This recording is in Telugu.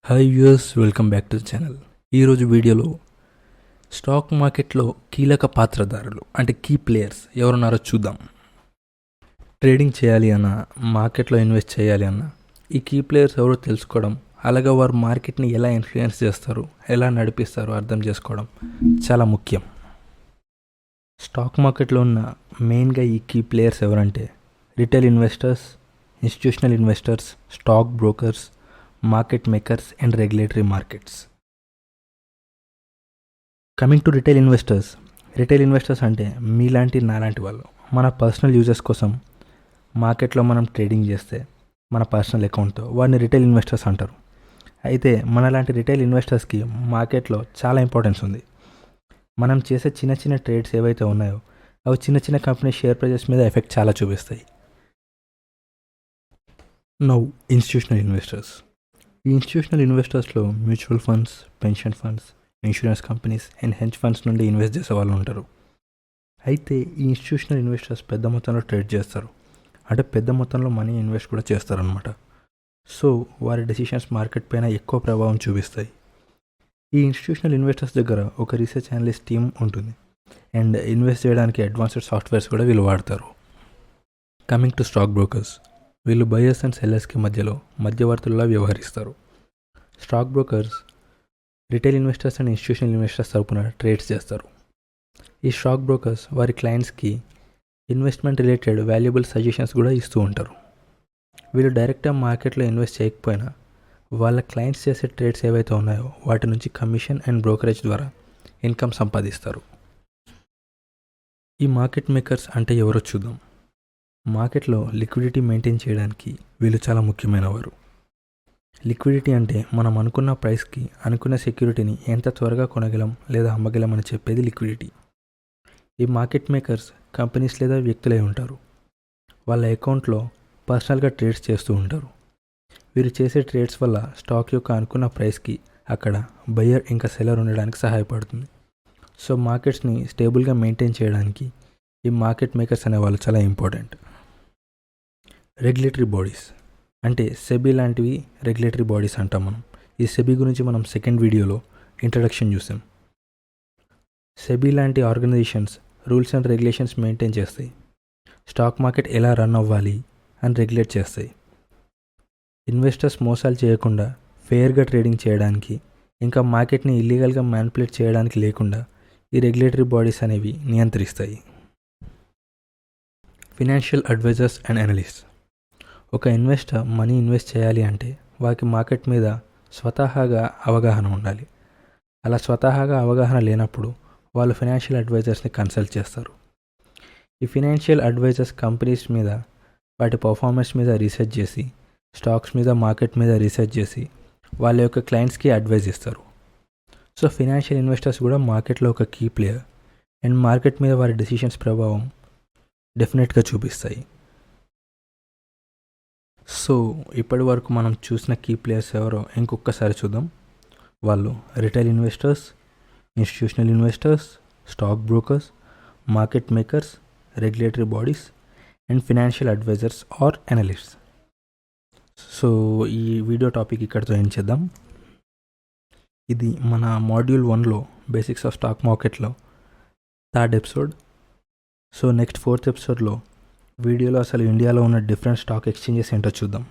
Hi viewers, welcome back to the channel. ఈరోజు వీడియోలో స్టాక్ మార్కెట్లో కీలక పాత్రధారులు అంటే కీ ప్లేయర్స్ ఎవరున్నారో చూద్దాం. ట్రేడింగ్ చేయాలి అన్నా, మార్కెట్లో ఇన్వెస్ట్ చేయాలి అన్నా ఈ కీ ప్లేయర్స్ ఎవరో తెలుసుకోవడం, అలాగే వారు మార్కెట్ని ఎలా ఇన్ఫ్లుయెన్స్ చేస్తారు, ఎలా నడిపిస్తారో అర్థం చేసుకోవడం చాలా ముఖ్యం. స్టాక్ మార్కెట్లో ఉన్న మెయిన్గా ఈ కీ ప్లేయర్స్ ఎవరంటే retail investors, institutional investors, stock brokers, market makers and regulatory markets. Coming to retail investors అంటే మీలాంటి నాలాంటి వాళ్ళు మన పర్సనల్ యూజెస్ కోసం మార్కెట్లో మనం ట్రేడింగ్ చేస్తే మన పర్సనల్ అకౌంట్తో వారిని రిటైల్ ఇన్వెస్టర్స్ అంటారు. అయితే మనలాంటి రిటైల్ ఇన్వెస్టర్స్కి మార్కెట్లో చాలా ఇంపార్టెన్స్ ఉంది. మనం చేసే చిన్న చిన్న ట్రేడ్స్ ఏవైతే ఉన్నాయో అవి చిన్న చిన్న కంపెనీ షేర్ ప్రైజెస్ మీద ఎఫెక్ట్ చాలా చూపిస్తాయి. Now institutional investors. ఈ ఇన్స్టిట్యూషనల్ ఇన్వెస్టర్స్లో mutual funds, pension funds, insurance companies and hedge funds నుండి ఇన్వెస్ట్ చేసే వాళ్ళు ఉంటారు. అయితే ఈ ఇన్స్టిట్యూషనల్ ఇన్వెస్టర్స్ పెద్ద మొత్తంలో ట్రేడ్ చేస్తారు, అంటే పెద్ద మొత్తంలో మనీ ఇన్వెస్ట్ కూడా చేస్తారనమాట. సో వారి డెసిషన్స్ మార్కెట్ పైన ఎక్కువ ప్రభావం చూపిస్తాయి. ఈ ఇన్స్టిట్యూషనల్ ఇన్వెస్టర్స్ దగ్గర ఒక రీసెర్చ్ అనలిస్ట్ టీమ్ ఉంటుంది అండ్ ఇన్వెస్ట్ చేయడానికి అడ్వాన్స్డ్ సాఫ్ట్వేర్స్ కూడా వీళ్ళు వాడతారు. Coming to stock brokers. వీళ్ళు బయర్స్ అండ్ సెల్లర్స్కి మధ్యలో మధ్యవర్తులుగా వ్యవహరిస్తారు. Stock brokers retail investors and institutional investors తరపున ట్రేడ్స్ చేస్తారు. ఈ స్టాక్ బ్రోకర్స్ వారి క్లయింట్స్కి ఇన్వెస్ట్మెంట్ రిలేటెడ్ వాల్యుబుల్ సజెషన్స్ కూడా ఇస్తూ ఉంటారు. వీళ్ళు డైరెక్ట్గా మార్కెట్లో ఇన్వెస్ట్ చేయకపోయినా వాళ్ళ క్లయింట్స్ చేసే ట్రేడ్స్ ఏవైతే ఉన్నాయో వాటి నుంచి కమిషన్ అండ్ బ్రోకరేజ్ ద్వారా ఇన్కమ్ సంపాదిస్తారు. ఈ మార్కెట్ మేకర్స్ అంటే ఎవరో చూద్దాం. మార్కెట్లో లిక్విడిటీ మెయింటైన్ చేయడానికి వీళ్ళు చాలా ముఖ్యమైనవారు. లిక్విడిటీ అంటే మనం అనుకున్న ప్రైస్కి అనుకున్న సెక్యూరిటీని ఎంత త్వరగా కొనగలం లేదా అమ్మగలం అని చెప్పేది లిక్విడిటీ. ఈ మార్కెట్ మేకర్స్ కంపెనీస్ లేదా వ్యక్తులై ఉంటారు. వాళ్ళ అకౌంట్లో పర్సనల్గా ట్రేడ్స్ చేస్తూ ఉంటారు. వీరు చేసే ట్రేడ్స్ వల్ల స్టాక్ యొక్క అనుకున్న ప్రైస్కి అక్కడ బయ్యర్ ఇంకా సెల్లర్ ఉండడానికి సహాయపడుతుంది. సో మార్కెట్స్ని స్టేబుల్గా మెయింటైన్ చేయడానికి ఈ మార్కెట్ మేకర్స్ అనే వాళ్ళు చాలా ఇంపార్టెంట్. రెగ్యులేటరీ బాడీస్ అంటే సెబీ లాంటివి రెగ్యులేటరీ బాడీస్ అంటాం మనం. ఈ సెబీ గురించి మనం సెకండ్ వీడియోలో ఇంట్రడక్షన్ చూసాం. సెబీ లాంటి organisations rules and regulations maintain చేస్తాయి. స్టాక్ మార్కెట్ ఎలా రన్ అవ్వాలి అని రెగ్యులేట్ చేస్తాయి. ఇన్వెస్టర్స్ మోసాలు చేయకుండా ఫెయిర్గా ట్రేడింగ్ చేయడానికి, ఇంకా మార్కెట్ని ఇల్లీగల్గా మ్యానిపులేట్ చేయడానికి లేకుండా ఈ రెగ్యులేటరీ బాడీస్ అనేవి నియంత్రిస్తాయి. Financial advisers and analyst. ఒక ఇన్వెస్టర్ మనీ ఇన్వెస్ట్ చేయాలి అంటే వారికి మార్కెట్ మీద స్వతహాగా అవగాహన ఉండాలి. అలా స్వతహాగా అవగాహన లేనప్పుడు వాళ్ళు ఫినాన్షియల్ అడ్వైజర్స్ని కన్సల్ట్ చేస్తారు. ఈ ఫినాన్షియల్ అడ్వైజర్స్ కంపెనీస్ మీద, వాటి పర్ఫార్మెన్స్ మీద రీసెర్చ్ చేసి, స్టాక్స్ మీద, మార్కెట్ మీద రీసెర్చ్ చేసి వాళ్ళ యొక్క క్లయింట్స్కి అడ్వైజ్ ఇస్తారు. సో ఫినాన్షియల్ ఇన్వెస్టర్స్ కూడా మార్కెట్లో ఒక కీ ప్లేయర్ అండ్ మార్కెట్ మీద వారి డెసిషన్స్ ప్రభావం డెఫినెట్గా చూపిస్తాయి. సో ఇప్పటి వరకు మనం చూసిన కీ ప్లేయర్స్ ఎవరో ఇంకొకసారి చూద్దాం. వాళ్ళు retail investors, institutional investors, stock brokers, market makers, regulatory bodies and financial advisers or analysts. So ఈ వీడియో టాపిక్ ఇక్కడితో ఎండ్ చేద్దాం. ఇది మన మాడ్యూల్ 1లో బేసిక్స్ ఆఫ్ స్టాక్ మార్కెట్లో 3rd episode. So next 4th ఎపిసోడ్లో వీడియోలో అసలు ఇండియాలో ఉన్న డిఫరెంట్ స్టాక్ ఎక్స్చేంజెస్ ఏంటో చూద్దాం.